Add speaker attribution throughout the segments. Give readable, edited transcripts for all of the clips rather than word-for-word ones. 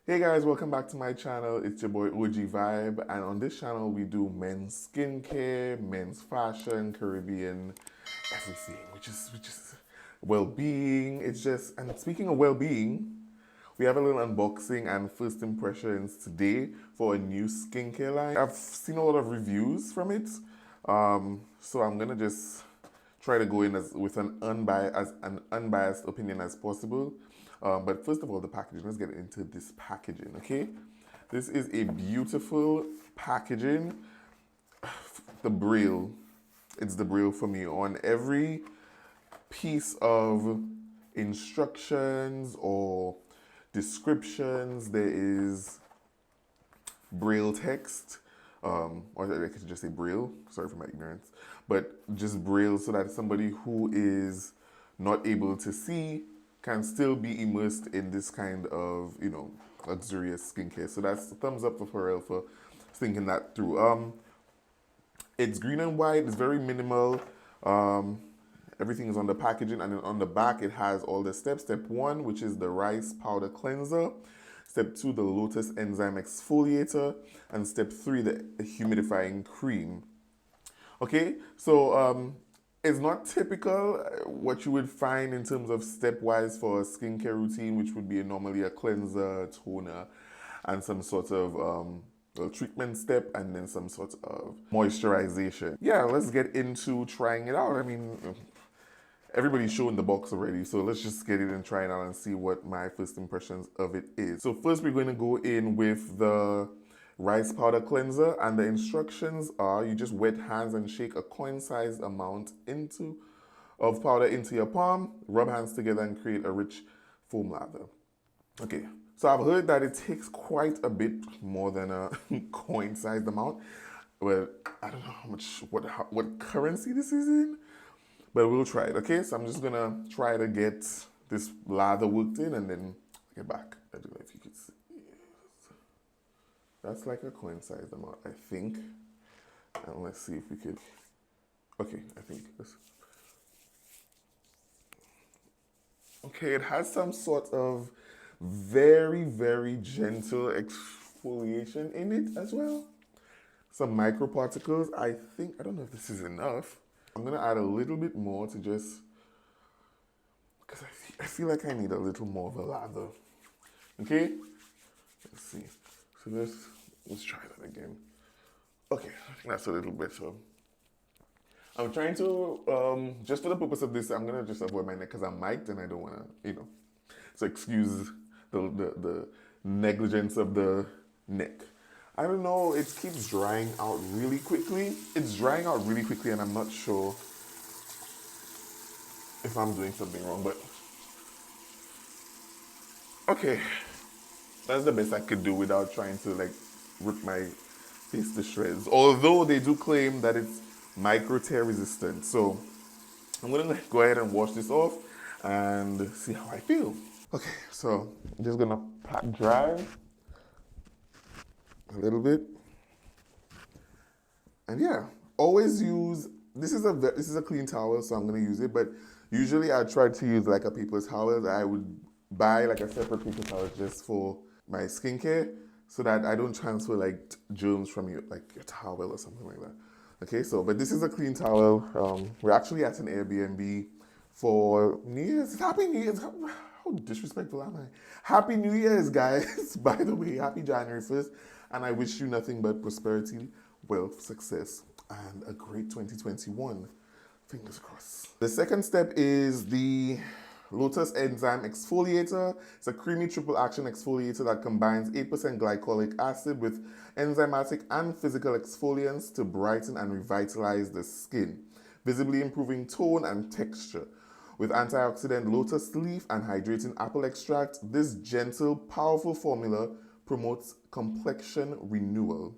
Speaker 1: Hey guys, welcome back to my channel. It's your boy OG Vibe, and on this channel we do men's skincare, men's fashion, Caribbean, everything, which is well-being. It's just, and speaking of well-being, we have a little unboxing and first impressions today for a new skincare line. I've seen a lot of reviews from it, so I'm gonna just try to go in with an unbiased opinion as possible. But first of all, the packaging. Let's get into this packaging, okay? This is a beautiful packaging. The braille, it's the braille for me. On every piece of instructions or descriptions, there is braille text, or I could just say braille. Sorry for my ignorance, but just braille so that somebody who is not able to see can still be immersed in this kind of, luxurious skincare. So that's a thumbs up for Pharrell for thinking that through. It's green and white. It's very minimal. Everything is on the packaging, and then on the back it has all the steps. Step 1, which is the rice powder cleanser. Step 2, the Lotus Enzyme Exfoliator. And step 3, the Humidifying Cream. Okay, so it's not typical what you would find in terms of stepwise for a skincare routine, which would be normally a cleanser, toner, and some sort of treatment step, and then some sort of moisturization. Yeah, let's get into trying it out. I mean, everybody's shown the box already, so let's just get it and try it out and see what my first impressions of it is. So first we're going to go in with the rice powder cleanser, and the instructions are you just wet hands and shake a coin-sized amount of powder into your palm, rub hands together and create a rich foam lather. Okay, so I've heard that it takes quite a bit more than a coin-sized amount. Well, I don't know what currency this is in, but we'll try it, okay? So I'm just gonna try to get this lather worked in and then get back. I don't know if you could see. That's like a coin-sized amount, I think. And let's see if we could. Okay, I think this. Okay, it has some sort of very, very gentle exfoliation in it as well. Some microparticles. I don't know if this is enough. I'm gonna add a little bit more to just, because I feel like I need a little more of a lather. Okay, let's see. So let's try that again. Okay, I think that's a little better. I'm trying to, just for the purpose of this, I'm gonna just avoid my neck because I'm mic'd and I don't wanna, so excuse the negligence of the neck. I don't know, it keeps drying out really quickly. It's drying out really quickly and I'm not sure if I'm doing something wrong, but okay. That's the best I could do without trying to like rip my face to shreds. Although they do claim that it's micro tear resistant. So I'm gonna go ahead and wash this off and see how I feel. Okay, so I'm just gonna pat dry a little bit. And yeah, always use, this is a clean towel, so I'm gonna use it, but usually I try to use like a paper towel. I would buy like a separate paper towel just for my skincare so that I don't transfer like germs from your towel or something like that. Okay, so but this is a clean towel. We're actually at an Airbnb for New Year's. Happy New Year's. How disrespectful am I? Happy New Year's, guys. By the way, happy January 1st. And I wish you nothing but prosperity, wealth, success, and a great 2021. Fingers crossed. The second step is the Lotus Enzyme Exfoliator. It's a creamy triple action exfoliator that combines 8% glycolic acid with enzymatic and physical exfoliants to brighten and revitalize the skin, visibly improving tone and texture. With antioxidant lotus leaf and hydrating apple extract, this gentle, powerful formula promotes complexion renewal.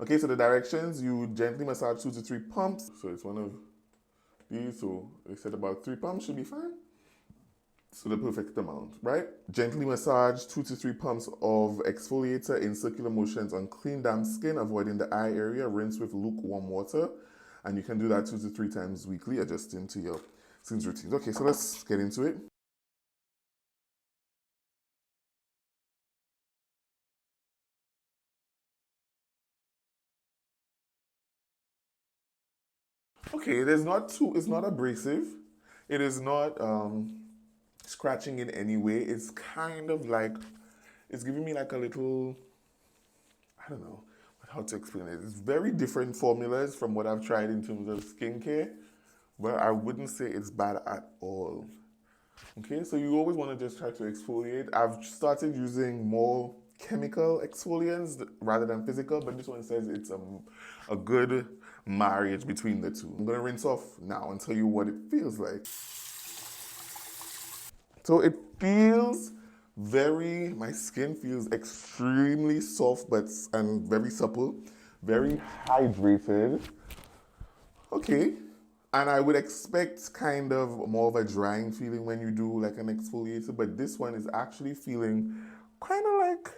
Speaker 1: Okay, so the directions, you gently massage 2 to 3 pumps. So it's one of these, so they said about 3 pumps should be fine. So the perfect amount, right? Gently massage 2 to 3 pumps of exfoliator in circular motions on clean, damp skin, avoiding the eye area. Rinse with lukewarm water. And you can do that 2 to 3 times weekly, adjusting to your skin's routines. Okay, so let's get into it. Okay, it's not abrasive. It is not scratching in any way. It's kind of like, it's giving me like a little, I don't know how to explain it. It's very different formulas from what I've tried in terms of skincare, but I wouldn't say it's bad at all. Okay, so you always want to just try to exfoliate. I've started using more chemical exfoliants rather than physical, but this one says it's a good marriage between the two. I'm gonna rinse off now and tell you what it feels like. So it feels my skin feels extremely soft and very supple, very hydrated. Okay. And I would expect kind of more of a drying feeling when you do like an exfoliator, but this one is actually feeling kind of like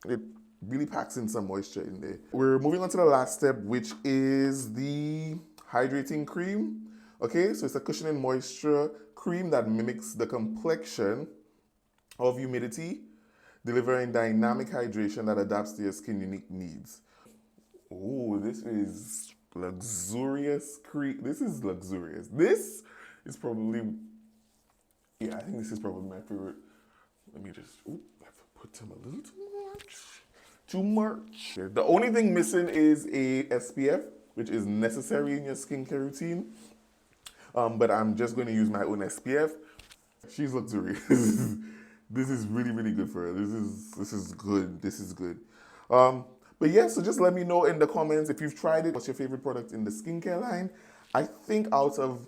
Speaker 1: it really packs in some moisture in there. We're moving on to the last step, which is the hydrating cream. Okay, so it's a cushioning moisture cream that mimics the complexion of humidity, delivering dynamic hydration that adapts to your skin unique needs. Oh, this is luxurious cream. This is luxurious. This is probably, yeah, I think this is probably my favorite. Let me just, I've put some a little too much. Too much. The only thing missing is a SPF, which is necessary in your skincare routine. But I'm just going to use my own SPF. She's luxurious. This is really, really good for her. This is good. This is good. But yeah, so just let me know in the comments if you've tried it. What's your favorite product in the skincare line? I think out of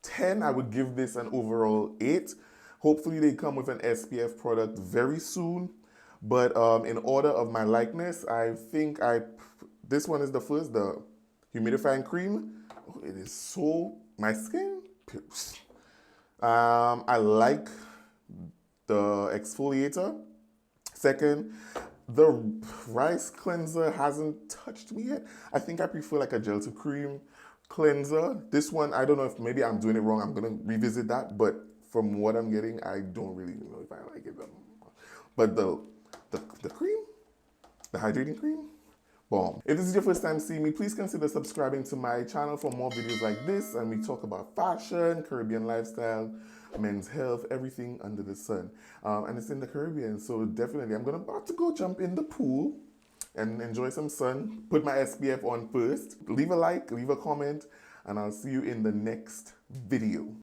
Speaker 1: 10, I would give this an overall 8. Hopefully they come with an SPF product very soon. But in order of my likeness, I think this one is the first, the Humidifying Cream. Oh, it is so, my skin. I like the exfoliator. Second, the rice cleanser hasn't touched me yet. I think I prefer like a gel to cream cleanser. This one, I don't know if maybe I'm doing it wrong. I'm gonna revisit that, but from what I'm getting, I don't really know if I like it. But the cream, the hydrating cream, bomb. If this is your first time seeing me, please consider subscribing to my channel for more videos like this. And we talk about fashion, Caribbean lifestyle, men's health, everything under the sun. And it's in the Caribbean, so definitely I'm about to go jump in the pool and enjoy some sun. Put my SPF on first. Leave a like, leave a comment, and I'll see you in the next video.